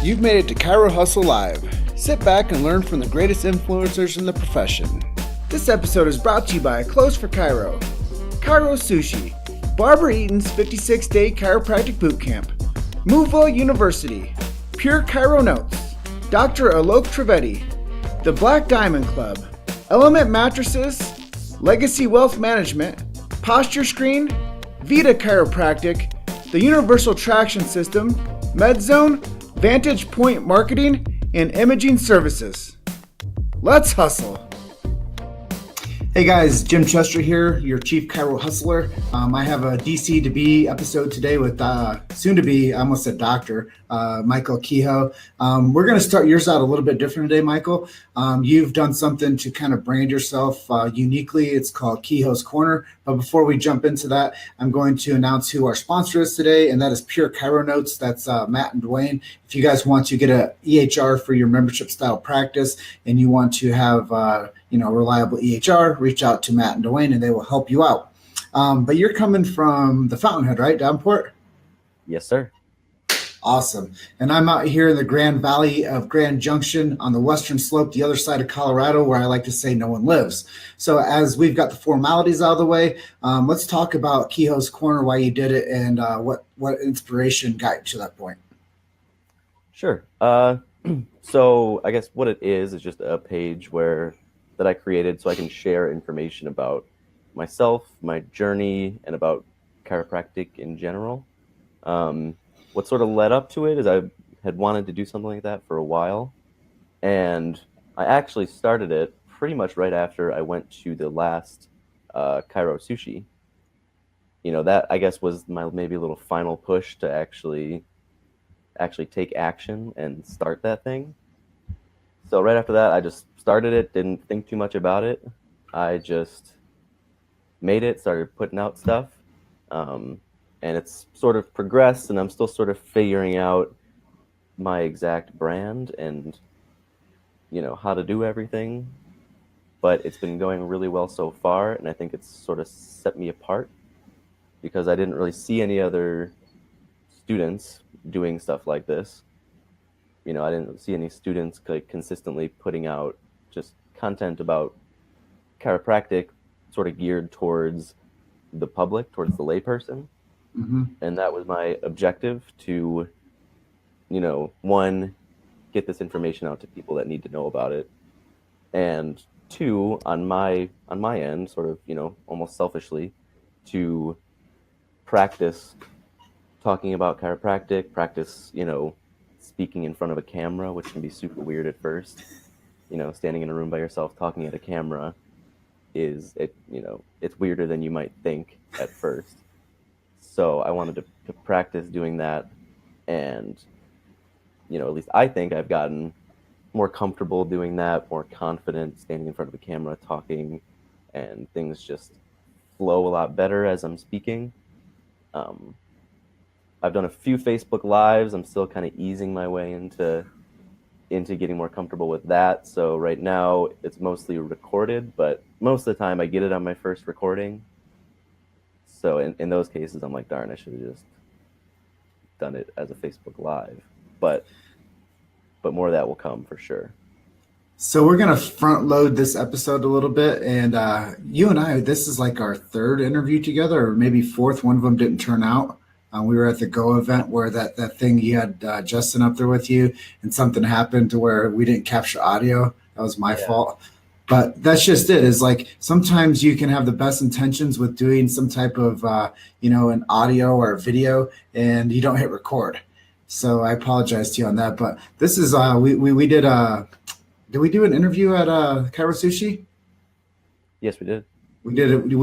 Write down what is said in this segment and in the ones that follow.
You've made it to Chiro Hustle Live. Sit back and learn from the greatest influencers in the profession. This episode is brought to you by Clothes for Chiro, Chiro Sushi, Barbara Eaton's 56-day chiropractic bootcamp, Moveville University, Pure Chiro Notes, Dr. Alok Trivedi, the Black Diamond Club, Element Mattresses, Legacy Wealth Management, Posture Screen, Vita Chiropractic, the Universal Traction System, MedZone, Vantage Point Marketing, and Imaging Services. Let's hustle. Hey guys, Jim Chester here, your Chief Chiro Hustler. I have a DC to be episode today with soon to be, I almost said doctor, Michael Kehoe. We're going to start yours out a little bit different today, Michael. You've done something to kind of brand yourself uniquely. It's called Kehoe's Corner. But before we jump into that, I'm going to announce who our sponsor is today, and that is Pure Chiro Notes. That's Matt and Dwayne. If you guys want to get a EHR for your membership style practice and you want to have reliable EHR, reach out to Matt and Dwayne and they will help you out. But you're coming from the Fountainhead, right, Davenport? Yes, sir. Awesome. And I'm out here in the Grand Valley of Grand Junction on the western slope, the other side of Colorado, where I like to say no one lives. So as we've got the formalities out of the way, let's talk about Kehoe's Corner, why you did it, and what inspiration got you to that point. Sure. So I guess what it is just a page that I created so I can share information about myself, my journey, and about chiropractic in general. What sort of led up to it is I had wanted to do something like that for a while, and I actually started it pretty much right after I went to the last Chiro Sushi. That I guess was my maybe a little final push to actually take action and start that thing. So right after that, I just started it, didn't think too much about it. I just made it, started putting out stuff. And it's sort of progressed, and I'm still sort of figuring out my exact brand and, how to do everything. But it's been going really well so far, and I think it's sort of set me apart because I didn't really see any other students doing stuff like this. I didn't see any students consistently putting out just content about chiropractic sort of geared towards the public, towards the layperson. Mm-hmm. And that was my objective to, one, get this information out to people that need to know about it. And two, on my end, sort of, almost selfishly, to practice talking about chiropractic, practice, speaking in front of a camera, which can be super weird at first. Standing in a room by yourself talking at a camera it's weirder than you might think at first. So I wanted to practice doing that, and at least I think I've gotten more comfortable doing that, more confident standing in front of a camera talking, and things just flow a lot better as I'm speaking. I've done a few Facebook Lives. I'm still kind of easing my way into getting more comfortable with that. So right now it's mostly recorded, but most of the time I get it on my first recording. So in those cases, I'm like, darn, I should have just done it as a Facebook Live. But more of that will come for sure. So we're going to front load this episode a little bit. And you and I, this is like our third interview together, or maybe fourth. One of them didn't turn out. We were at the Go event where that thing you had Justin up there with you, and something happened to where we didn't capture audio. That was my fault. But that's just it. Is like sometimes you can have the best intentions with doing some type of, an audio or a video, and you don't hit record. So I apologize to you on that. But this is we did we do an interview at Chiro Sushi? Yes, we did. We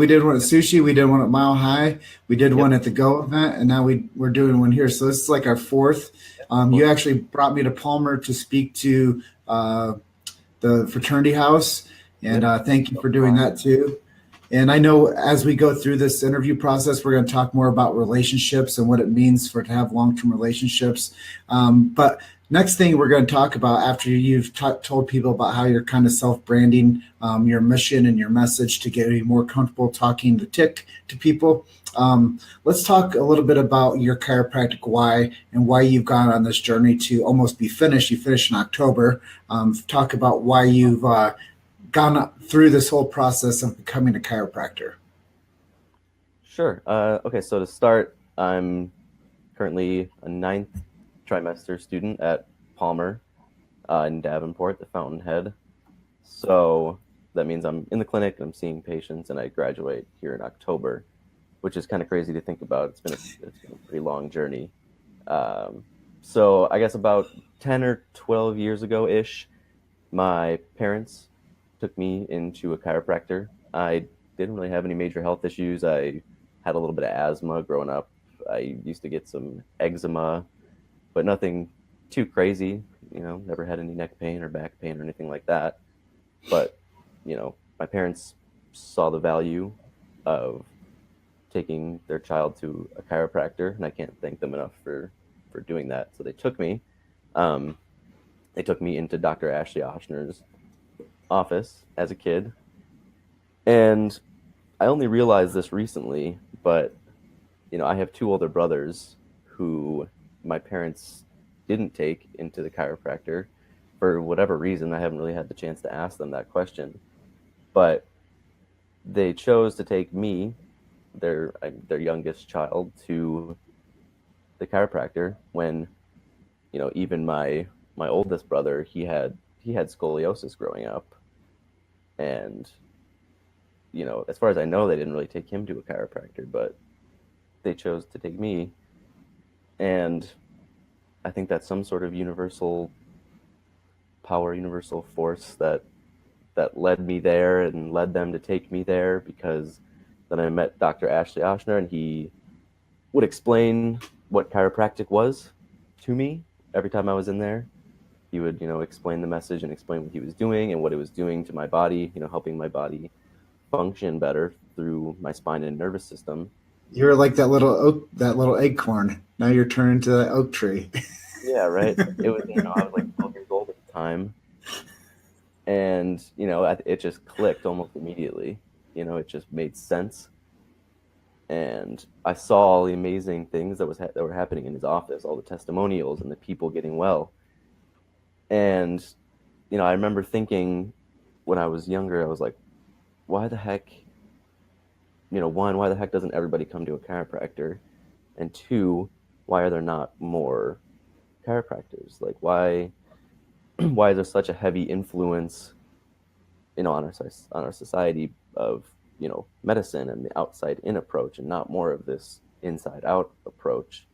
did one at Sushi. We did one at Mile High. We did one at the Go event, and now we're doing one here. So this is like our fourth. You actually brought me to Palmer to speak to the fraternity house, and thank you for doing that too. And I know as we go through this interview process, we're going to talk more about relationships and what it means to have long-term relationships. But next thing we're going to talk about after you've told people about how you're kind of self-branding your mission and your message to get you more comfortable talking to people. Let's talk a little bit about your chiropractic why and why you've gone on this journey to almost be finished. You finished in October. Talk about why you've gone through this whole process of becoming a chiropractor. Sure. Okay, so to start, I'm currently a ninth trimester student at Palmer in Davenport, the Fountainhead. So that means I'm in the clinic and I'm seeing patients, and I graduate here in October, which is kind of crazy to think about. It's been a pretty long journey. So I guess about 10 or 12 years ago ish, my parents took me into a chiropractor. I didn't really have any major health issues. I had a little bit of asthma growing up. I used to get some eczema, but nothing too crazy. Never had any neck pain or back pain or anything like that. But, my parents saw the value of taking their child to a chiropractor, and I can't thank them enough for doing that. So they took me. They took me into Dr. Ashley Ochsner's office as a kid, and I only realized this recently, but I have two older brothers who my parents didn't take into the chiropractor for whatever reason. I haven't really had the chance to ask them that question, but they chose to take me, their youngest child, to the chiropractor when even my oldest brother, he had scoliosis growing up, and as far as I know, they didn't really take him to a chiropractor, but they chose to take me. And I think that's some sort of universal power, universal force that led me there and led them to take me there, because then I met Dr. Ashley Ochsner, and he would explain what chiropractic was to me every time I was in there. He would, explain the message and explain what he was doing and what it was doing to my body, helping my body function better through my spine and nervous system. You're like that little acorn. Now you're turned into that oak tree. Yeah, right. It was, I was like 12 years old at the time, and it just clicked almost immediately. It just made sense, and I saw all the amazing things that were happening in his office, all the testimonials and the people getting well. And I remember thinking when I was younger, I was like, why the heck, one, why the heck doesn't everybody come to a chiropractor? And two, why are there not more chiropractors? Like, why is there such a heavy influence, on our society of, medicine and the outside in approach, and not more of this inside out approach?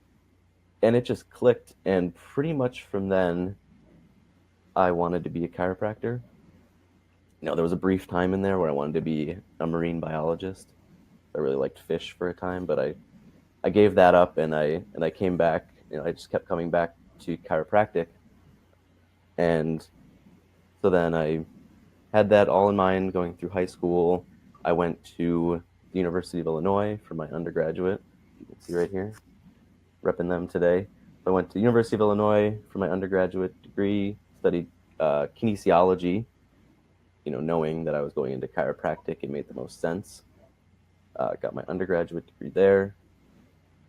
And it just clicked. And pretty much from then, I wanted to be a chiropractor. There was a brief time in there where I wanted to be a marine biologist. I really liked fish for a time, but I gave that up, and I came back. I just kept coming back to chiropractic, and so then I had that all in mind going through high school. I went to the University of Illinois for my undergraduate. You can see right here, repping them today. So I went to the University of Illinois for my undergraduate degree, studied kinesiology. Knowing that I was going into chiropractic, it made the most sense. Got my undergraduate degree there.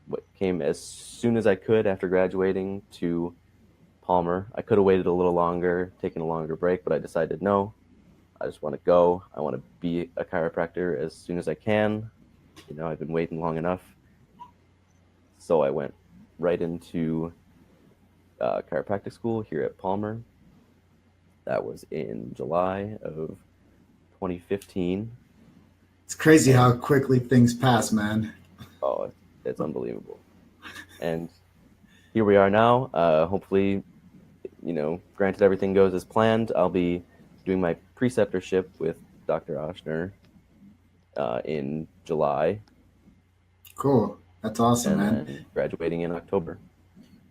What came as soon as I could after graduating to Palmer. I could have waited a little longer, taken a longer break, but I decided no. I just want to go. I want to be a chiropractor as soon as I can. I've been waiting long enough. So I went right into chiropractic school here at Palmer. That was in July of 2015. It's crazy how quickly things pass, man. Oh, it's unbelievable. And here we are now. Hopefully, granted everything goes as planned, I'll be doing my preceptorship with Dr. Ochsner in July. Cool. That's awesome, and man. Graduating in October.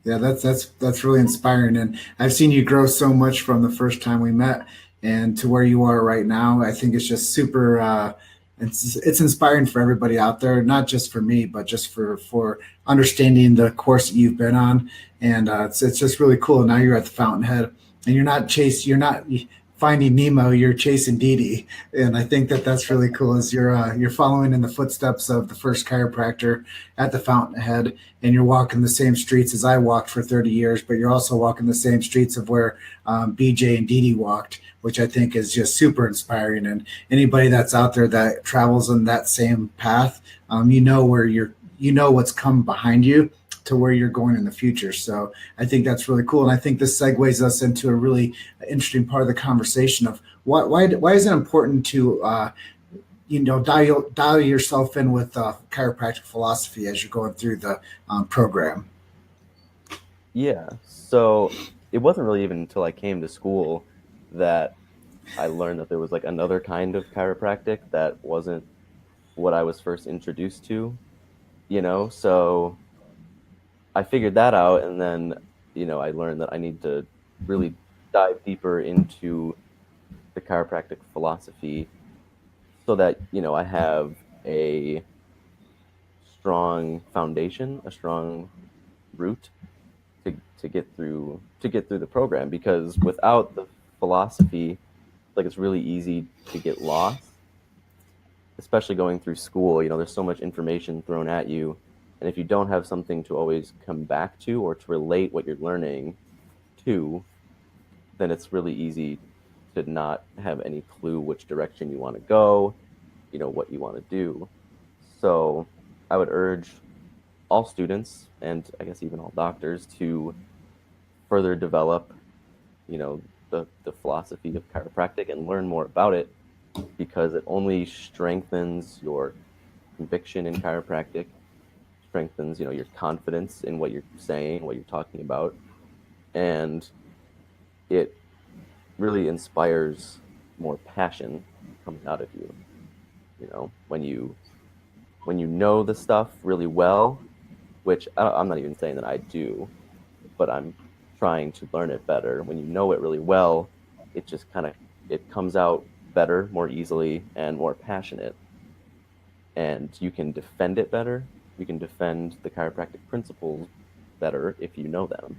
Yeah, that's really inspiring, and I've seen you grow so much from the first time we met and to where you are right now. I think it's just super. It's inspiring for everybody out there, not just for me, but just for understanding the course that you've been on, and it's just really cool. Now you're at the Fountainhead, and you're not Finding Nemo, you're chasing Dee Dee, and I think that that's really cool. Is you're following in the footsteps of the first chiropractor at the Fountainhead, and you're walking the same streets as I walked for 30 years, but you're also walking the same streets of where BJ and Dee Dee walked, which I think is just super inspiring. And anybody that's out there that travels in that same path, you know where you know what's come behind you to where you're going in the future. So I think that's really cool. And I think this segues us into a really interesting part of the conversation of why is it important to dial yourself in with chiropractic philosophy as you're going through the program. Yeah. So it wasn't really even until I came to school that I learned that there was like another kind of chiropractic that wasn't what I was first introduced to, So I figured that out, and then, I learned that I need to really dive deeper into the chiropractic philosophy so that, I have a strong foundation, a strong root to get through the program, because without the philosophy, like, it's really easy to get lost, especially going through school. There's so much information thrown at you, and if you don't have something to always come back to or to relate what you're learning to, then it's really easy to not have any clue which direction you want to go, what you want to do. So I would urge all students, and I guess even all doctors, to further develop, the philosophy of chiropractic and learn more about it, because it only strengthens your conviction in chiropractic, strengthens, your confidence in what you're saying, what you're talking about, and it really inspires more passion coming out of you. When you know the stuff really well, which I'm not even saying that I do, but I'm trying to learn it better. When you know it really well, it just kind of it comes out better, more easily, and more passionate, and you can defend it better. You can defend the chiropractic principles better if you know them,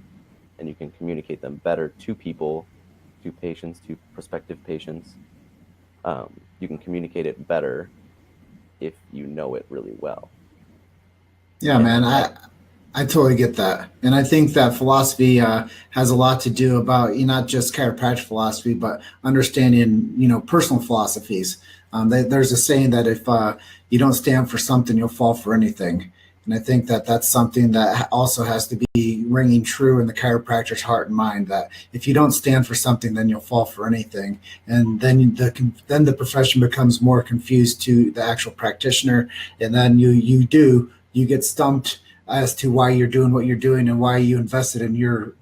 and you can communicate them better to people, to patients, to prospective patients. You can communicate it better if you know it really well. Yeah, man, And I totally get that, and I think that philosophy has a lot to do about not just chiropractic philosophy, but understanding personal philosophies. There's a saying that if you don't stand for something, you'll fall for anything, and I think that that's something that also has to be ringing true in the chiropractor's heart and mind. That if you don't stand for something, then you'll fall for anything, and then the profession becomes more confused to the actual practitioner, and then you get stumped as to why you're doing what you're doing and why you invested in your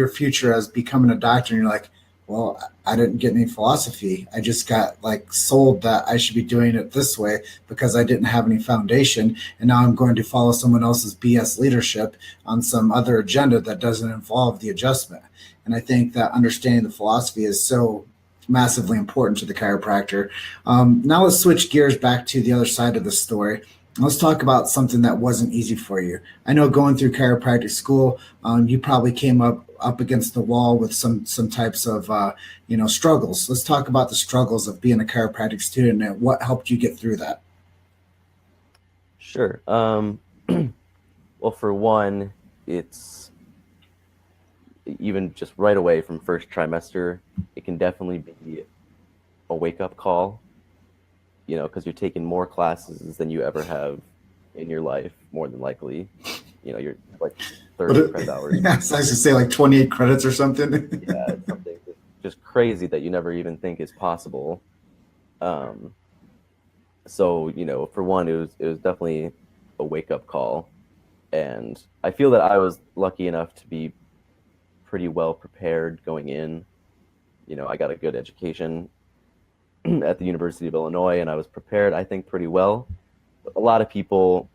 future as becoming a doctor. And you're like, well, I didn't get any philosophy. I just got like sold that I should be doing it this way because I didn't have any foundation, and now I'm going to follow someone else's BS leadership on some other agenda that doesn't involve the adjustment. And I think that understanding the philosophy is so massively important to the chiropractor. Now let's switch gears back to the other side of the story. Let's talk about something that wasn't easy for you. I know going through chiropractic school, you probably came up against the wall with some types of struggles. Let's talk about the struggles of being a chiropractic student and what helped you get through that. sure. Well, for one, it's even just right away from first trimester, it can definitely be a wake up call, because you're taking more classes than you ever have in your life, more than likely. You're like 30 credit hours. Yeah, so I should say like 28 credits or something. Yeah, it's something just crazy that you never even think is possible. Um, so, for one, it was definitely a wake up call, and I feel that I was lucky enough to be pretty well prepared going in. I got a good education at the University of Illinois, and I was prepared, I think, pretty well. But a lot of people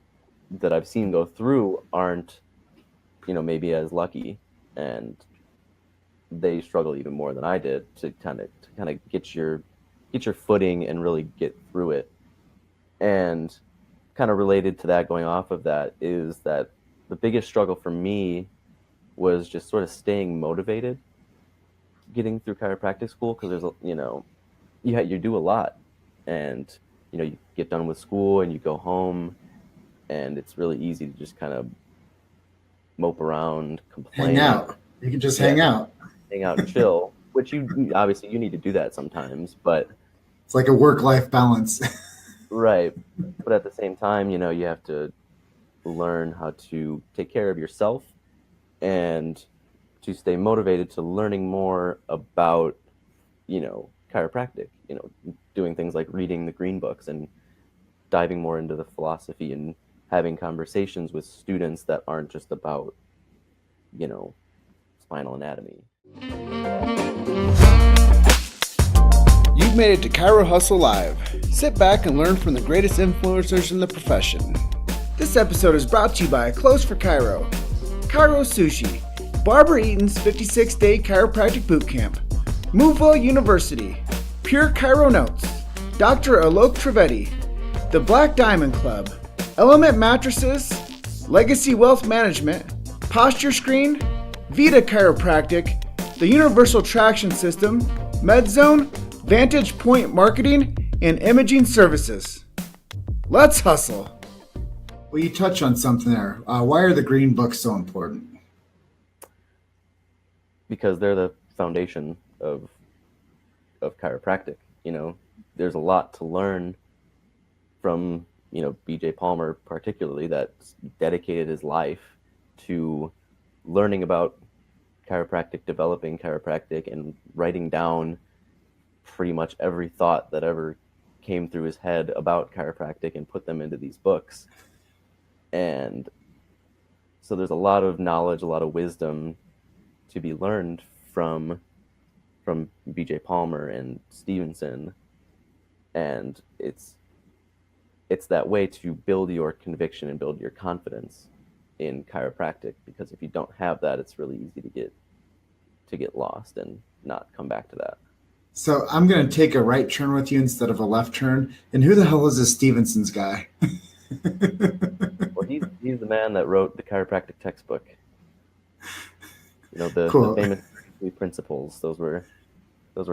that I've seen go through aren't, maybe as lucky, and they struggle even more than I did to kind of get your footing and really get through it. And kind of related to that, going off of that, is that the biggest struggle for me was just sort of staying motivated. getting through chiropractic school because you do a lot, and you get done with school and you go home, and it's really easy to just kind of mope around, Hang complain. out. You can just Yeah, hang out. hang out and chill, which you obviously you need to do that sometimes, but It's like a work-life balance. right. But at the same time, you have to learn how to take care of yourself and to stay motivated to learning more about, chiropractic, doing things like reading the green books and diving more into the philosophy and having conversations with students that aren't just about, you know, spinal anatomy. You've made it to Chiro Hustle Live. Sit back and learn from the greatest influencers in the profession. This episode is brought to you by Close for Chiro, Chiro Sushi, Barbara Eaton's 56-day chiropractic bootcamp, Moveville University, Pure Chiro Notes, Dr. Alok Trivedi, The Black Diamond Club, Element Mattresses, Legacy Wealth Management, Posture Screen, Vita Chiropractic, the Universal Traction System, MedZone, Vantage Point Marketing, and Imaging Services. Let's hustle. Well, you touch on something there. Why are the green books so important? Because they're the foundation of chiropractic. There's a lot to learn from, BJ Palmer particularly, that dedicated his life to learning about chiropractic, developing chiropractic, and writing down pretty much every thought that ever came through his head about chiropractic and put them into these books. And so there's a lot of knowledge, a lot of wisdom to be learned from BJ Palmer and Stevenson. And it's that way to build your conviction and build your confidence in chiropractic, because if you don't have that, it's really easy to get lost and not come back to that. So I'm going to take a right turn with you instead of a left turn. And who the hell is this Stevenson's guy? Well, he's the man that wrote the chiropractic textbook. Cool. The famous three principles. Those were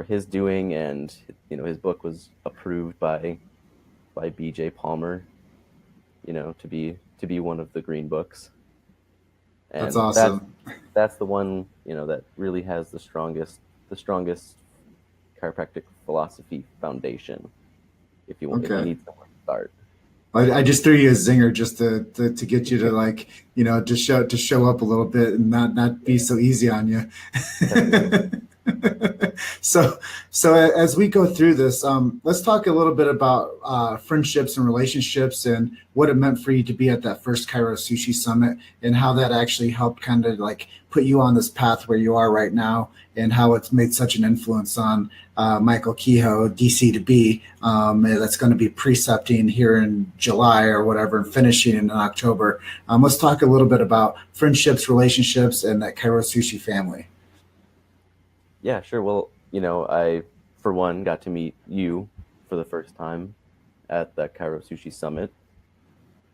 his doing, and his book was approved by BJ Palmer. To be one of the green books. And that's awesome. That's the one that really has the strongest chiropractic philosophy foundation. If you Okay. need somewhere to start. I just threw you a zinger just to get you to to show up a little bit and not be so easy on you. So as we go through this, let's talk a little bit about friendships and relationships and what it meant for you to be at that first Chiro Sushi Summit and how that actually helped kind of like put you on this path where you are right now, and how it's made such an influence on Michael Kehoe, DC to B, that's going to be precepting here in July or whatever and finishing in October. Let's talk a little bit about friendships, relationships, and that Chiro Sushi family. Yeah, sure. Well, I, for one, got to meet you for the first time at that Chiro Sushi Summit,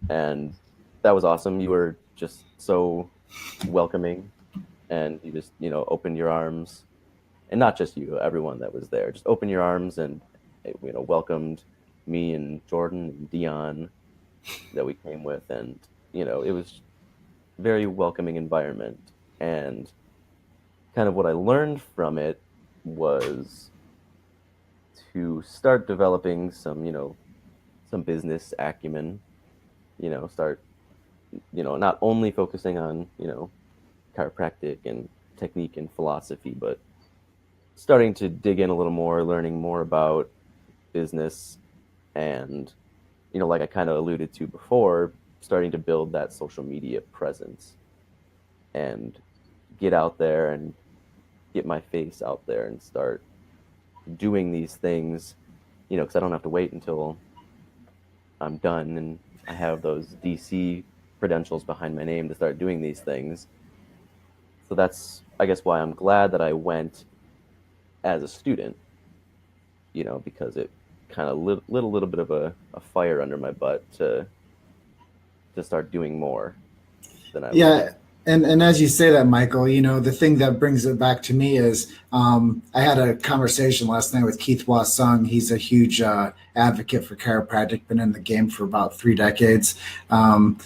and that was awesome. You were just so welcoming, and you just, opened your arms, and not just you, everyone that was there, just opened your arms and, welcomed me and Jordan and Dion that we came with, and, it was very welcoming environment. And kind of what I learned from it was to start developing some business acumen, start, not only focusing on, chiropractic and technique and philosophy, but starting to dig in a little more, learning more about business, and, like I kind of alluded to before, starting to build that social media presence and get out there and get my face out there and start doing these things, because I don't have to wait until I'm done and I have those DC credentials behind my name to start doing these things. So that's, I guess, why I'm glad that I went as a student, because it kind of lit a little bit of a fire under my butt to start doing more than I yeah. And as you say that, Michael, the thing that brings it back to me is I had a conversation last night with Keith Wasung. He's a huge advocate for chiropractic, been in the game for about 3 decades. And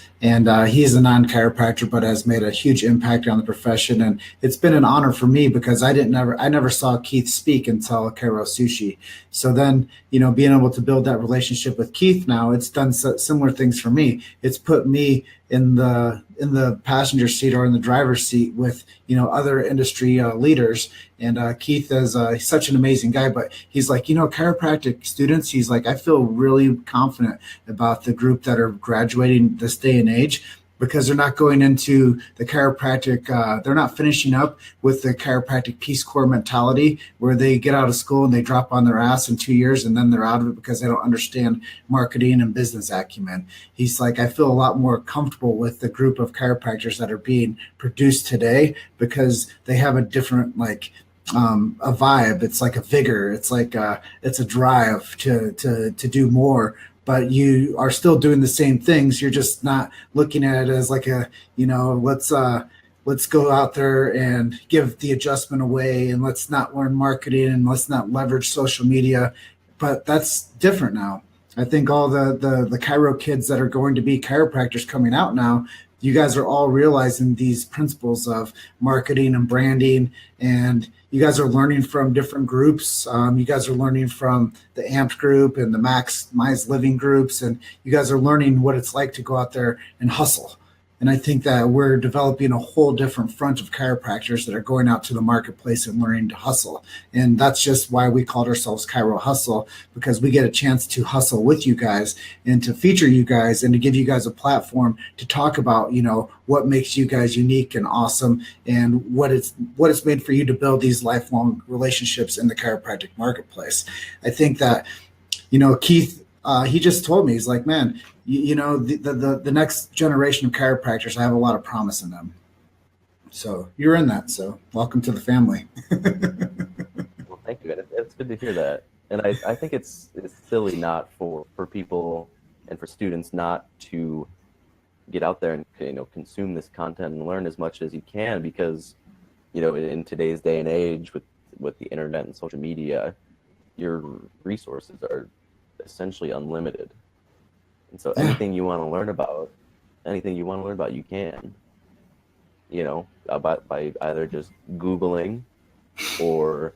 he's a non chiropractor, but has made a huge impact on the profession. And it's been an honor for me because I never saw Keith speak until Kehoe Sushi. So then, being able to build that relationship with Keith now, it's done similar things for me. It's put me in the passenger seat or in the driver's seat with other industry leaders. And Keith is such an amazing guy, but he's like, chiropractic students, he's like, I feel really confident about the group that are graduating this day and age because they're not going into the chiropractic, they're not finishing up with the chiropractic Peace Corps mentality where they get out of school and they drop on their ass in 2 years and then they're out of it because they don't understand marketing and business acumen. He's like, I feel a lot more comfortable with the group of chiropractors that are being produced today because they have a different, like, a vibe. It's like a vigor. It's like it's a drive to do more. But you are still doing the same things. You're just not looking at it as like a let's go out there and give the adjustment away, and let's not learn marketing, and let's not leverage social media. But that's different now. I think all the chiro kids that are going to be chiropractors coming out now, you guys are all realizing these principles of marketing and branding, and you guys are learning from different groups. You guys are learning from the Amped group and the Maximize Living groups, and you guys are learning what it's like to go out there and hustle. And I think that we're developing a whole different front of chiropractors that are going out to the marketplace and learning to hustle. And that's just why we called ourselves Chiro Hustle, because we get a chance to hustle with you guys and to feature you guys and to give you guys a platform to talk about, what makes you guys unique and awesome and what it's made for you to build these lifelong relationships in the chiropractic marketplace. I think that, Keith, he just told me, he's like, man, the next generation of chiropractors, I have a lot of promise in them. So you're in that. So welcome to the family. Well, thank you. And it's good to hear that. And I think it's silly not for people and for students not to get out there and consume this content and learn as much as you can because in today's day and age with the internet and social media, your resources are essentially unlimited. And so anything you want to learn about, you can, about by either just Googling or,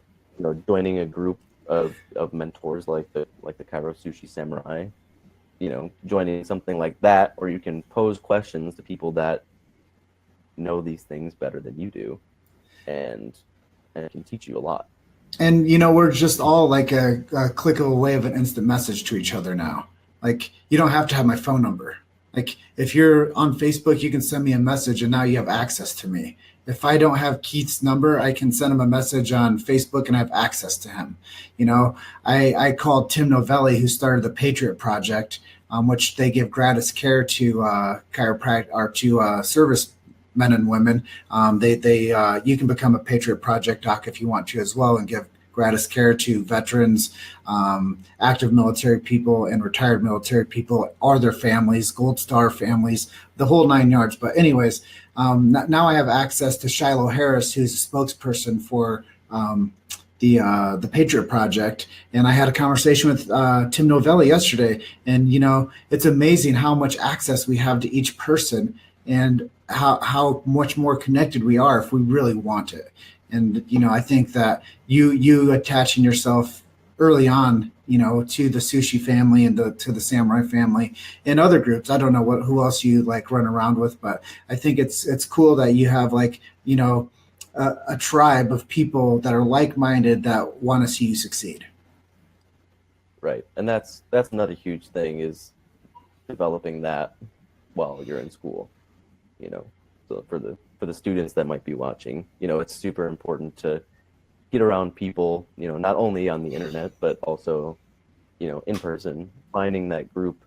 joining a group of mentors like the Kehoe Sushi Samurai, joining something like that, or you can pose questions to people that know these things better than you do and it can teach you a lot. And we're just all like a click of away of an instant message to each other now. Like, you don't have to have my phone number. Like, if you're on Facebook, you can send me a message and now you have access to me. If I don't have Keith's number, I can send him a message on Facebook and I have access to him. I called Tim Novelli, who started the Patriot Project, which they give gratis care to chiropractic or to service men and women. They you can become a Patriot Project doc if you want to as well and give gratis care to veterans, active military people, and retired military people or their families, Gold Star families, the whole 9 yards. But anyways, now I have access to Shiloh Harris, who's a spokesperson for the Patriot Project, and I had a conversation with Tim Novelli yesterday, and it's amazing how much access we have to each person and how much more connected we are if we really want it. And I think that you attaching yourself early on, to the sushi family and to the samurai family and other groups. I don't know who else you like run around with, but I think it's cool that you have like a tribe of people that are like-minded that want to see you succeed. Right, and that's another huge thing is developing that while you're in school. So for the students that might be watching, it's super important to get around people, not only on the internet, but also, in person, finding that group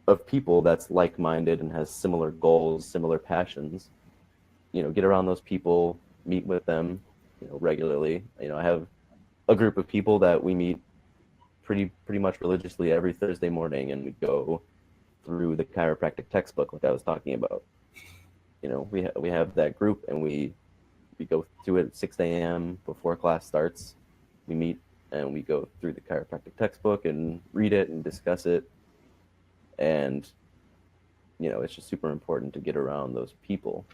of people that's like-minded and has similar goals, similar passions, get around those people, meet with them, regularly. I have a group of people that we meet pretty much religiously every Thursday morning, and we go through the chiropractic textbook like I was talking about. we have that group, and we go through it at 6 a.m. before class starts. We meet and we go through the chiropractic textbook and read it and discuss it. And it's just super important to get around those people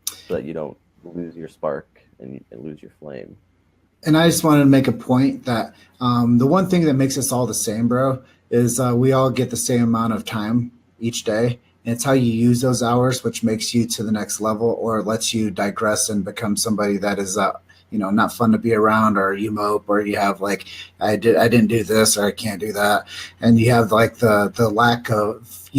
so that you don't lose your spark and lose your flame. And I just wanted to make a point that the one thing that makes us all the same, bro, is we all get the same amount of time each day. And it's how you use those hours, which makes you to the next level or lets you digress and become somebody that is, not fun to be around, or you mope, or you have like, I didn't do this, or I can't do that. And you have like the lack of,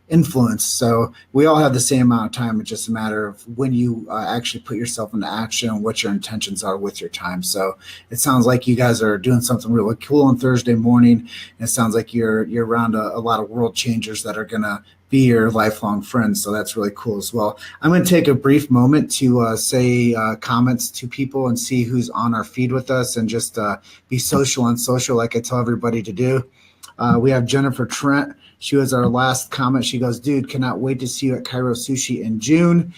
influence. So we all have the same amount of time. It's just a matter of when you actually put yourself into action and what your intentions are with your time. So it sounds like you guys are doing something really cool on Thursday morning. And it sounds like you're around a lot of world changers that are gonna be your lifelong friends. So that's really cool as well. I'm going to take a brief moment to say comments to people and see who's on our feed with us, and just be social on social like I tell everybody to do. We have Jennifer Trent. She was our last comment. She goes, dude, cannot wait to see you at Cairo Sushi in June.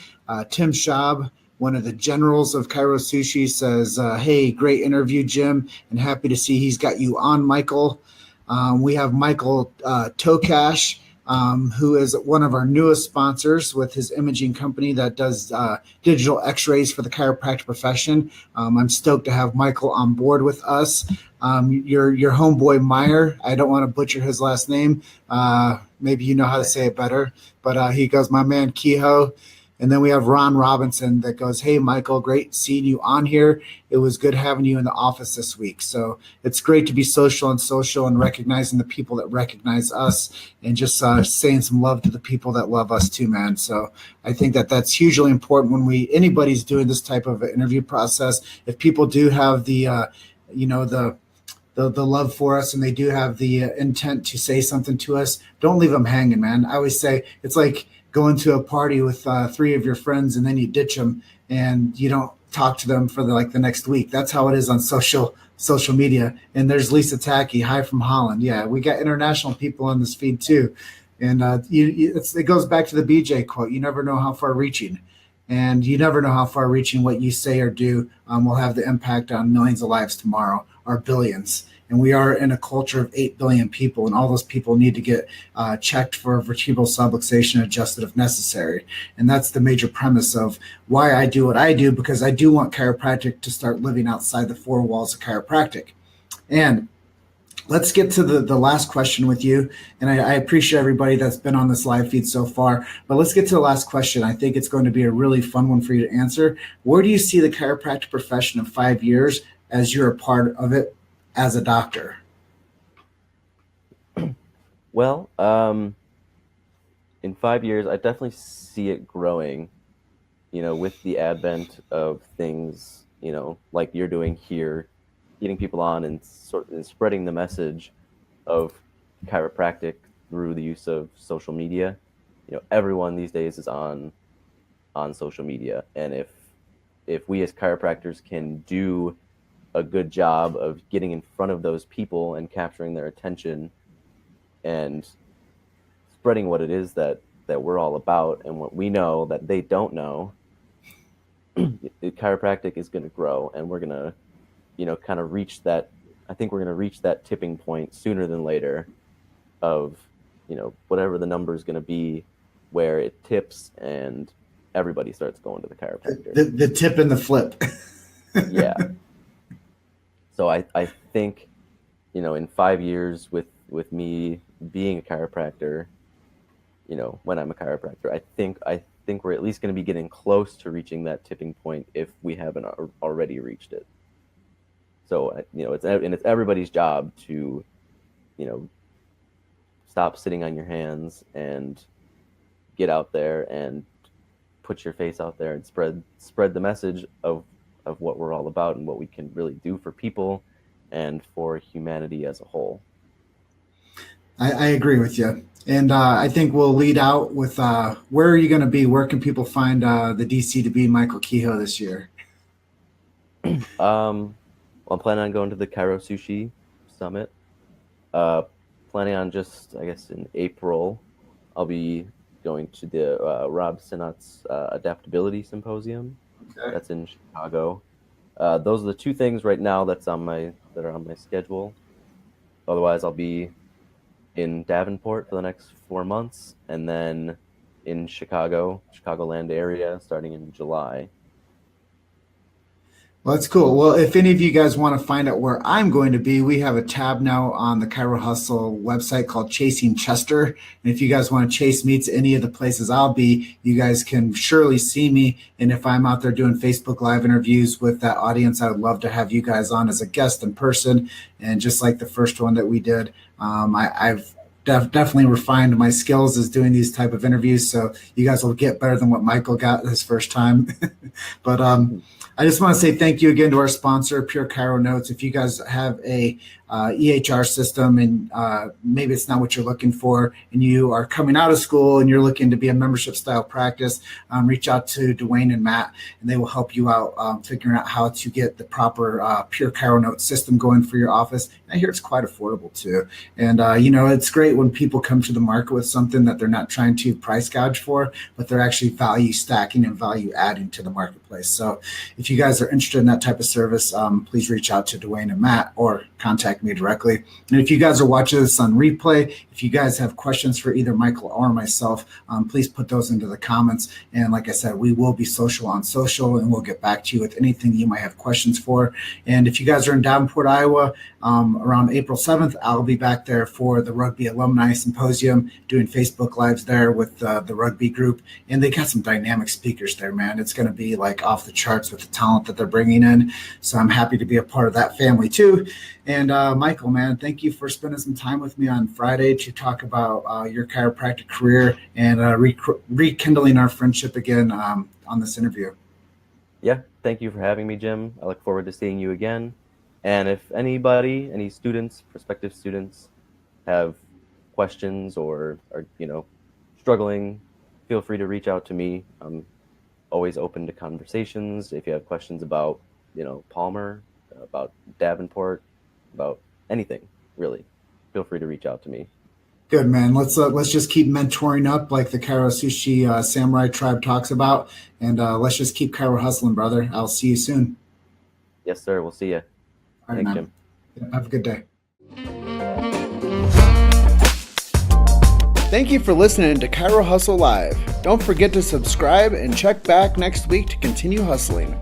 Tim Schaub, one of the generals of Cairo Sushi, says, hey, great interview, Jim, and happy to see he's got you on, Michael. We have Michael Tokash, who is one of our newest sponsors with his imaging company that does digital x-rays for the chiropractic profession. I'm stoked to have Michael on board with us. Your homeboy Meyer, I don't want to butcher his last name. Maybe you know how to say it better, but he goes, my man Kehoe. And then we have Ron Robinson that goes, hey, Michael, great seeing you on here. It was good having you in the office this week. So it's great to be social and recognizing the people that recognize us, and just saying some love to the people that love us too, man. So I think that that's hugely important when anybody's doing this type of interview process. If people do have the love for us, and they do have the intent to say something to us, don't leave them hanging, man. I always say it's like going to a party with three of your friends, and then you ditch them and you don't talk to them for the next week. That's how it is on social media. And there's Lisa Tacky, hi from Holland. Yeah, we got international people on this feed too. And it goes back to the BJ quote: you never know how far reaching. And you never know how far reaching what you say or do will have the impact on millions of lives tomorrow, or billions. And we are in a culture of 8 billion people, and all those people need to get checked for vertebral subluxation, adjusted if necessary. And that's the major premise of why I do what I do, because I do want chiropractic to start living outside the four walls of chiropractic. And let's get to the last question with you. And I appreciate everybody that's been on this live feed so far. But let's get to the last question. I think it's going to be a really fun one for you to answer. Where do you see the chiropractic profession in 5 years as you're a part of it as a doctor? Well, in 5 years, I definitely see it growing, with the advent of things, like you're doing here, getting people on and spreading the message of chiropractic through the use of social media. Everyone these days is on social media, and if we as chiropractors can do a good job of getting in front of those people and capturing their attention and spreading what it is that we're all about and what we know that they don't know, chiropractic is going to grow, and we're going to, kind of reach that. I think we're going to reach that tipping point sooner than later of, whatever the number is going to be, where it tips and everybody starts going to the chiropractor. The tip and the flip. Yeah. So I think, in 5 years with me being a chiropractor, when I'm a chiropractor, I think we're at least going to be getting close to reaching that tipping point if we haven't already reached it. So, it's everybody's job to, stop sitting on your hands and get out there and put your face out there and spread the message of what we're all about and what we can really do for people and for humanity as a whole. I agree with you. And I think we'll lead out with where are you going to be? Where can people find the DC to be Michael Kehoe this year? I'm planning on going to the Cairo Sushi Summit. Planning on just, I guess, in April, I'll be going to the Rob Sinnott's Adaptability Symposium. Okay. That's in Chicago. Those are the two things right now that are on my schedule. Otherwise, I'll be in Davenport for the next 4 months, and then in Chicagoland area, starting in July. Well, that's cool. Well, if any of you guys want to find out where I'm going to be, we have a tab now on the Chiro Hustle website called Chasing Chester. And if you guys want to chase me to any of the places I'll be, you guys can surely see me. And if I'm out there doing Facebook Live interviews with that audience, I would love to have you guys on as a guest in person. And just like the first one that we did, I've definitely refined my skills as doing these type of interviews. So you guys will get better than what Michael got his first time. But I just want to say thank you again to our sponsor, Pure Chiro Notes. If you guys have a EHR system and maybe it's not what you're looking for, and you are coming out of school and you're looking to be a membership style practice, reach out to Dwayne and Matt, and they will help you out figuring out how to get the proper Pure Chiro Notes system going for your office. I hear it's quite affordable too. And, it's great when people come to the market with something that they're not trying to price gouge for, but they're actually value stacking and value adding to the marketplace. So if you guys are interested in that type of service, please reach out to Dwayne and Matt or contact me directly. And if you guys are watching this on replay, if you guys have questions for either Michael or myself, please put those into the comments. And like I said, we will be social on social, and we'll get back to you with anything you might have questions for. And if you guys are in Davenport, Iowa, around April 7th, I'll be back there for the Rugby Alumni Symposium, doing Facebook Lives there with the rugby group. And they got some dynamic speakers there, man. It's going to be like off the charts with the talent that they're bringing in. So I'm happy to be a part of that family too. And Michael, man, thank you for spending some time with me on Friday to talk about your chiropractic career and rekindling our friendship again on this interview. Yeah, thank you for having me, Jim. I look forward to seeing you again. And if any students, prospective students, have questions or are struggling, feel free to reach out to me. I'm always open to conversations. If you have questions about Palmer, about Davenport, about anything, really, feel free to reach out to me. Good, man. Let's just keep mentoring up like the Chiro Sushi Samurai Tribe talks about, and let's just keep Chiro hustling, brother. I'll see you soon. Yes, sir. We'll see you. All right, Thanks, man. Jim. Have a good day. Thank you for listening to Chiro Hustle Live. Don't forget to subscribe and check back next week to continue hustling.